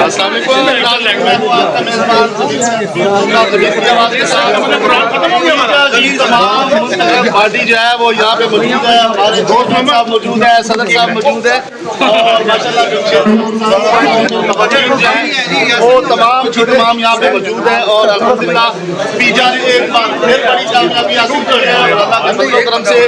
السلام علیکم. پارٹی جو ہے وہ یہاں پہ موجود ہے, ہمارے دوست صاحب موجود ہے, صدر صاحب موجود ہے, اور ماشاء اللہ وہ تمام یہاں پہ موجود ہے. اور الحمدللہ پیجا نے ایک بار پھر بڑی کامیابی حاصل کی ہے, اور اللہ کے فضل و کرم سے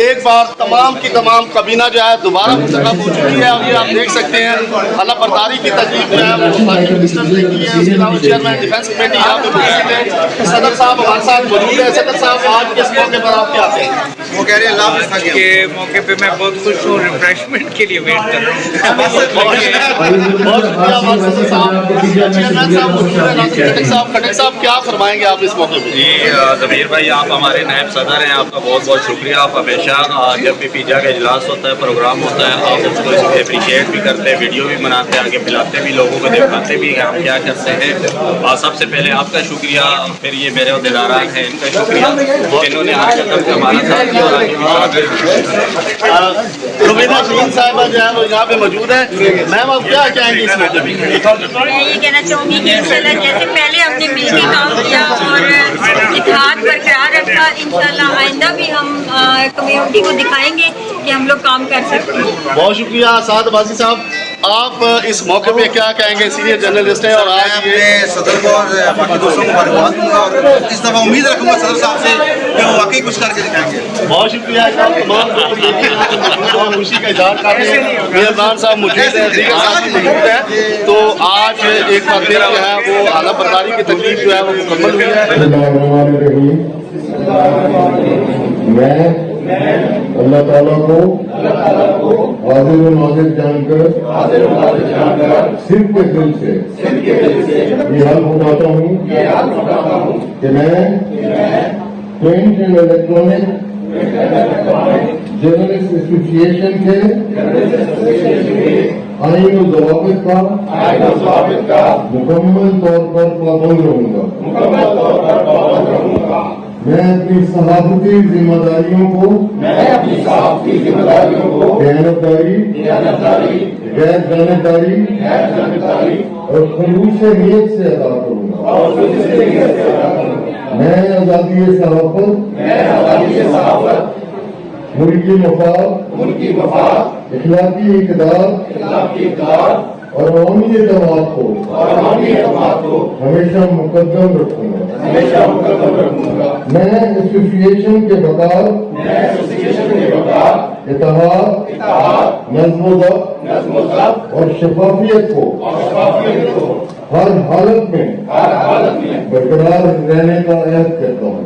ایک بار تمام کی تمام کابینہ جو ہے دوبارہ منتخب ہو چکی ہے. اور یہ آپ دیکھ سکتے ہیں اللہ برداری کی تقریب جو ہے وہ پارٹی منسٹرز نے کی ہے. اس کے علاوہ چیئرمین ڈیفینس کمیٹی یہاں پہ موجود ہے, صدر صاحب ہمارے ساتھ موجود ہے. صدر صاحب آج کس موقع پر آپ کیا آتے ہیں؟ وہ کہہ رہے ہیں اللہ کے موقع پہ میں بہت خوش ہوں, ریفریشمنٹ کے لیے ویٹ کر رہا ہوں. بہت شکریہ صدر صاحب. چیئرمین صاحب موجود ہیں, ناصر کھٹک صاحب. کھٹک صاحب کیا فرمائیں گے آپ اس موقع پہ؟ جی ضمیر بھائی, آپ ہمارے نائب صدر ہیں, آپ کا بہت بہت شکریہ. آپ ہمیشہ جب بھی پیجا کا اجلاس ہوتا ہے, پروگرام ہوتا ہے, آپ اس کو اپریشیٹ بھی کرتے ہیں, ویڈیو بھی بناتے ہیں, آگے پلاتے بھی, لوگوں کو دکھاتے بھی ہیں ہم کیا کرتے ہیں. سب سے پہلے آپ کا شکریہ, پھر یہ میرے عہدیداران ہیں ان کا شکریہ جنہوں نے آج تک ہمارا ساتھ دیا اور آگے بھی ساتھ دیا. روبینہ شہین صاحبہ جو ہے وہ یہاں پہ موجود ہے. میم آپ کیا کہیں گے اس موقع پہ؟ میں یہ کہنا چاہوں گی کہ انشاءاللہ جیسے پہلے ہم نے مل کے کام کیا اور اتحاد برقرار رکھا, انشاءاللہ آئندہ بھی ہم کمیونٹی کو دکھائیں گے کہ ہم لوگ کام کر سکتے ہیں. بہت شکریہ. سعد عباسی صاحب, آپ اس موقع پہ کیا کہیں گے؟ سینئر جرنلسٹ ہیں اور آج یہ صدر کو اور باقی دوستوں کو مبارکباد دوں گا, اور اس دفعہ امید رکھوں گا صدر صاحب سے کہ وہ واقعی کچھ کر کے دکھائیں گے. بہت شکریہ تمام خوشی کا اظہار کرتے ہیں. میربان صاحب موجود ہیں, دیگر صاحب موجود ہیں. تو آج ایک بار پھر جو ہے وہ اعلیٰ برداری کی تقریب جو ہے وہ مکمل ہوئی ہے. میں اللہ تعالیٰ کو حاضر و ناظر جان کر صرف کے دل سے یہ حال اٹھاتا ہوں کہ میں print and electronic journalist association کے آئین و ضوابط کا مکمل طور پر پابند رہوں گا. میں اپنی صحافتی ذمہ داریوں کو دیانتداری, غیر جانبداری اور خلوص نیت سے ادا کروں گا. میں آزادی صحافت, ملکی مفاد, اخلاقی اقدار اور عوامی اعتماد کو ہمیشہ مقدم رکھوں گا. میں ایسوسیشن کے بقا, اتحاد, نظم و ضبط اور شفافیت کو ہر حالت میں برقرار رہنے کا عہد کرتا ہوں.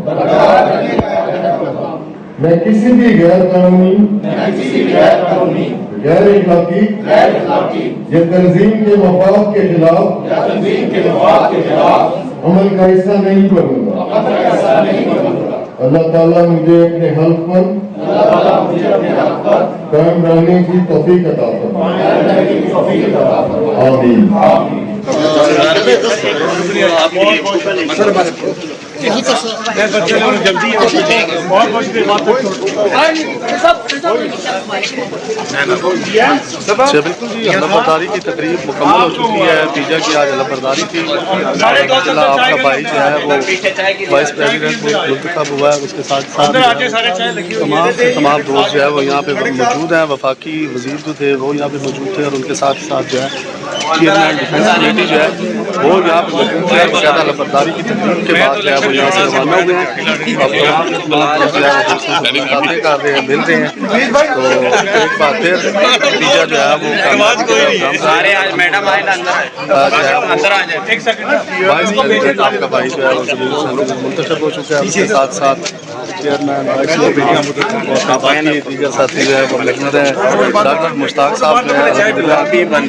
میں کسی بھی غیر قانونی, غیر اخلاقی یا تنظیم کے مفاد کے خلاف عمل کا حصہ نہیں بنوں گا. اللہ تعالیٰ مجھے اپنے حلف پر قائم رہنے کی توفیق عطا فرمائے. آمین. بالکل جی, اعلیٰ برداری کی تقریب مکمل ہو چکی ہے. پیجا کی آج اعلیٰ برداری تھی. آپ کا بھائی جو ہے وہ وائس پریزیڈنٹ منتخب ہوا ہے. اس کے ساتھ تمام دوست جو ہے وہ یہاں پہ موجود ہیں. وفاقی وزیر جو تھے وہ یہاں پہ موجود تھے, اور ان کے ساتھ جو ہے چیئرمین ڈیفینس کمیٹی جو ہے وہ یہاں پہ موجود ہے. باقاعدہ اعلیٰ برداری کی تقریب کے بعد جو ہے وہ یہاں سے روانہ ہوئے ہیں. اب جو ہے باتیں کر رہے ہیں, مل رہے ہیں. تو ایک بار پھر پیجا جو ہے وہ آپ کا بھائی جو ہے وہ منتخب ہو چکا ہے. اس کے ساتھ ساتھ چیئرمین دیگر ساتھی جو ہے وہ موجود ہیں. ڈاکٹر مشتاق صاحب جو ہے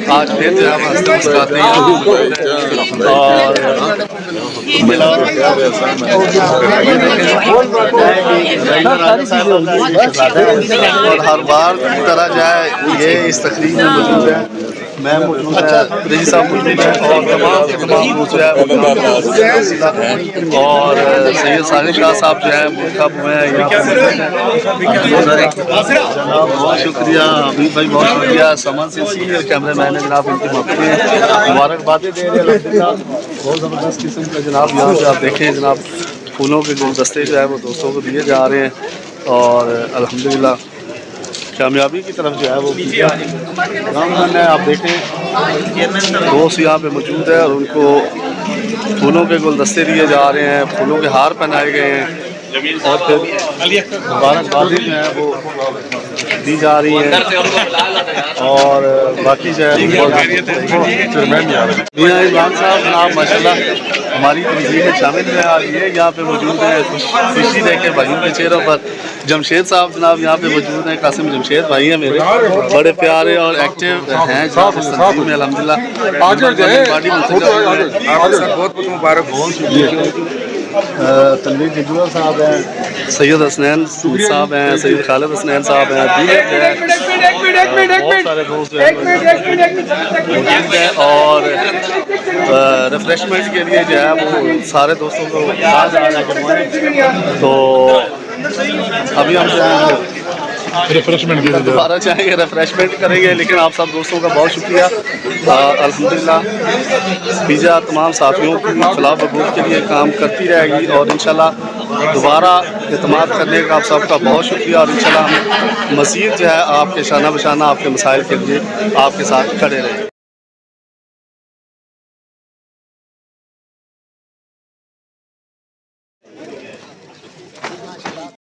آج پھر جو ہے مسکراتے ہیں, اور ہر بار کی طرح جو ہے یہ اس تقریب میں موجود ہے. میں موجود ہے رضی صاحب موجود ہے اور تمام کے تمام جو ہے اور سید ساحل شاہ صاحب جو ہے منتخب ہوئے ہیں یہاں پر جناب بہت شکریہ حبیب بھائی بہت شکریہ سمن سے کیمرے مین ہے جناب ان کی محبت میں مبارکبادیں دے رہے ہیں الحمدللہ بہت زبردست قسم کا جناب یہاں پہ آپ دیکھیں جناب پھولوں کے گلدستے جو ہے وہ دوستوں کو دیے جا رہے ہیں اور الحمدللہ کامیابی کی طرف جو ہے وہ گامزن ہے آپ دیکھیں دوست یہاں پہ موجود ہے اور ان کو پھولوں کے گلدستے دیے جا رہے ہیں پھولوں کے ہار پہنائے گئے ہیں اور پھر مبارکبادیں جو ہیں وہ دی جا رہی ہیں اور باقی جو ہے میاں عمران صاحب جناب ماشاءاللہ ہماری تنظیم میں شامل ہیں آج یہ یہاں پہ موجود ہیں خوشی لے کے بھائیوں کے چہروں پر جمشید صاحب جناب یہاں پہ موجود ہیں قاسم جمشید بھائی ہیں میرے بڑے پیارے اور ایکٹیو ہیں جناب اس تنظیم میں الحمدللہ بہت مبارک تنویر ججور صاحب ہیں سید حسنین صاحب ہیں سید خالد حسنین صاحب ہیں بہت سارے دوست ہیں اور ریفریشمنٹ کے لیے جو ہے وہ سارے دوستوں کو کہا جا رہا ہے تو ابھی ہم جو ہے ریفریشمنٹ دوبارہ چاہیں گے ریفریشمنٹ کریں گے لیکن آپ سب دوستوں کا بہت شکریہ الحمدللہ پیجا تمام ساتھیوں کی فلاح بہبود کے لیے کام کرتی رہے گی اور انشاءاللہ دوبارہ اعتماد کرنے کا آپ سب کا بہت شکریہ اور انشاءاللہ ہم مزید جو ہے آپ کے شانہ بشانہ آپ کے مسائل کے لیے آپ کے ساتھ کھڑے رہیں